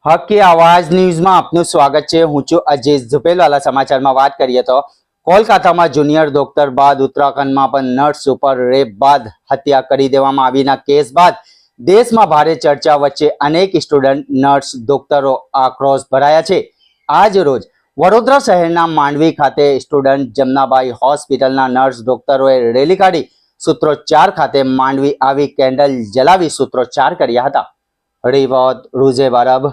હક की आवाज न्यूઝમાં આપનું સ્વાગત છે। હું છું અજીત ઝુપેલવાલા। સમાચારમાં વાત કરીએ તો કોલકાતામાં જુનિયર ડોક્ટર બાદ ઉત્તરાખંડમાં પણ નર્સ ઉપર રેપ બાદ હત્યા કરી દેવામાં આવીના કેસ બાદ દેશમાં ભારે ચર્ચા વચ્ચે અનેક સ્ટુડન્ટ નર્સ ડોક્ટરો આક્રોશ ભરાયા છે। આજ રોજ વડોદરા શહેરના માંડવી ખાતે સ્ટુડન્ટ જમનાબાઈ હોસ્પિટલના નર્સ ડોક્ટરોએ રેલી કાઢી સૂત્રોચ્ચાર ખાતે માંડવી આવી કેન્ડલ જલાવી સૂત્રોચ્ચાર કર્યા હતા। Report रूजे बरब।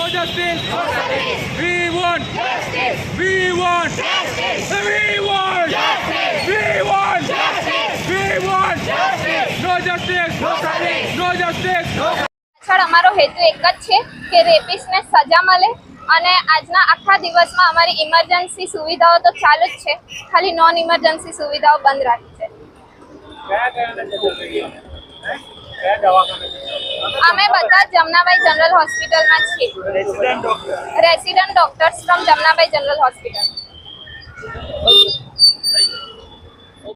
No justice. We want justice. We want justice. We want justice. We want justice. We want justice. No justice. No justice. No justice. Sir અમારો હેતુ એક જ છે કે રેપિસ્ટને સજા મળે અને આજના આખા દિવસમાં અમારી ઇમરજન્સી સુવિધાઓ તો ચાલુ જ છે, ખાલી નોન ઇમરજન્સી સુવિધાઓ બંધ રાખી છે। અમે બધા જમનાબાઈ જનરલ હોસ્પિટલમાં છીએ, resident doctors from Jamnabai general hospital.